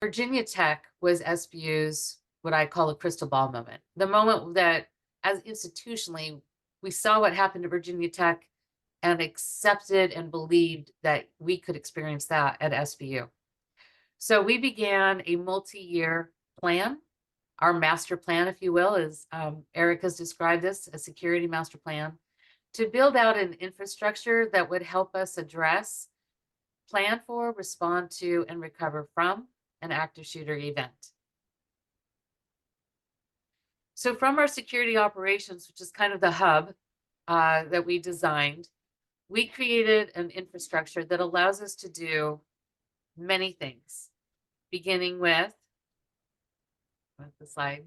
Virginia Tech was SBU's what I call a crystal ball moment. The moment that, as institutionally, we saw what happened to Virginia Tech and accepted and believed that we could experience that at SBU. So we began a multi-year plan. Our master plan, if you will, is Eric has described this, a security master plan, to build out an infrastructure that would help us address, plan for, respond to, and recover from an active shooter event. So from our security operations, which is kind of the hub that we designed, we created an infrastructure that allows us to do many things, beginning with the slide,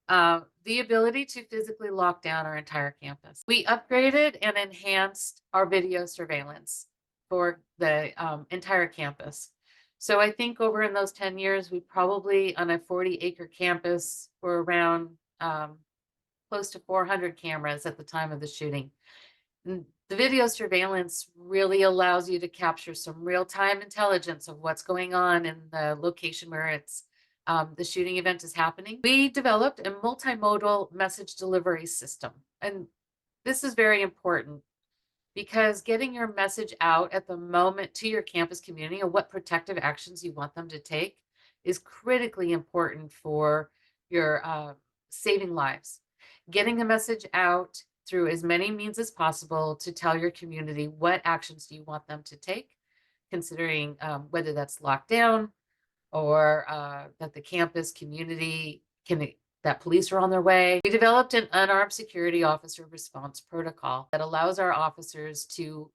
the ability to physically lock down our entire campus. We upgraded and enhanced our video surveillance for the entire campus. So I think over in those 10 years, we probably, on a 40-acre campus, were around close to 400 cameras at the time of the shooting. And the video surveillance really allows you to capture some real-time intelligence of what's going on in the location where it's the shooting event is happening. We developed a multimodal message delivery system. And this is very important because getting your message out at the moment to your campus community and what protective actions you want them to take is critically important for your saving lives. Getting the message out through as many means as possible to tell your community what actions do you want them to take, considering whether that's lockdown or that the campus community that police are on their way. We developed an unarmed security officer response protocol that allows our officers to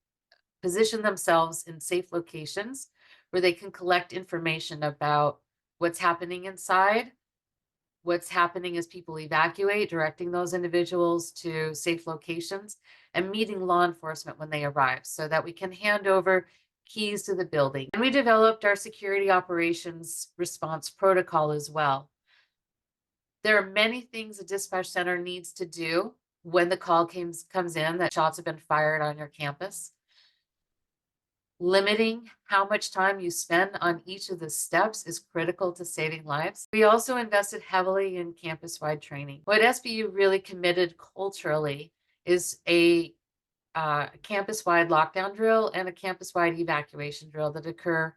position themselves in safe locations where they can collect information about what's happening inside, what's happening as people evacuate, directing those individuals to safe locations, and meeting law enforcement when they arrive so that we can hand over keys to the building. And we developed our security operations response protocol as well. There are many things a dispatch center needs to do when the call comes in that shots have been fired on your campus. Limiting how much time you spend on each of the steps is critical to saving lives. We also invested heavily in campus-wide training. What SBU really committed culturally is a campus-wide lockdown drill and a campus-wide evacuation drill that occur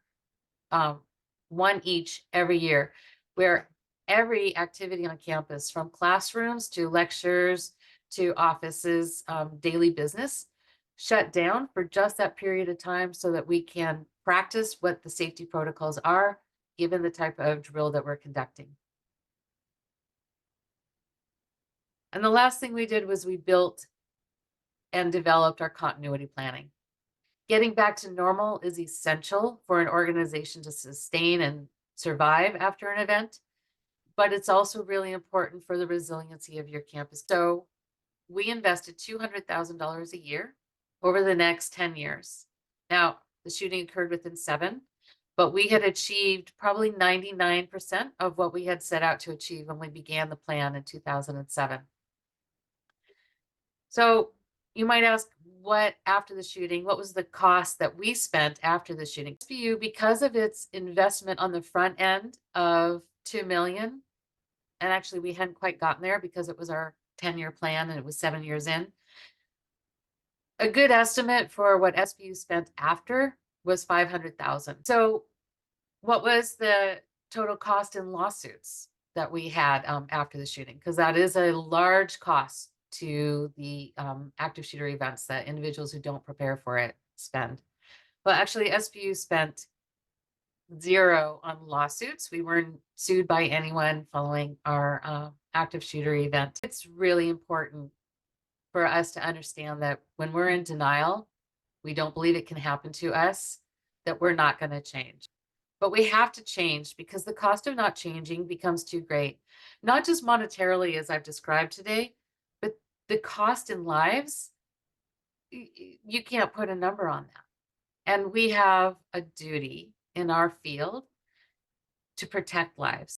one each every year, where every activity on campus, from classrooms to lectures to offices, daily business, shut down for just that period of time so that we can practice what the safety protocols are, given the type of drill that we're conducting. And the last thing we did was we built and developed our continuity planning. Getting back to normal is essential for an organization to sustain and survive after an event, but it's also really important for the resiliency of your campus. So we invested $200,000 a year over the next 10 years. Now, the shooting occurred within 7, but we had achieved probably 99% of what we had set out to achieve when we began the plan in 2007. So you might ask, what after the shooting, what was the cost that we spent after the shooting? SBU, because of its investment on the front end of $2 million, and actually we hadn't quite gotten there because it was our 10-year plan and it was 7 years in. A good estimate for what SBU spent after was $500,000. So what was the total cost in lawsuits that we had after the shooting? Because that is a large cost to the active shooter events that individuals who don't prepare for it spend. Well, actually, SBU spent 0 on lawsuits. We weren't sued by anyone following our active shooter event. It's really important for us to understand that when we're in denial, we don't believe it can happen to us, that we're not going to change. But we have to change because the cost of not changing becomes too great, not just monetarily, as I've described today, but the cost in lives, you can't put a number on that. And we have a duty in our field to protect lives.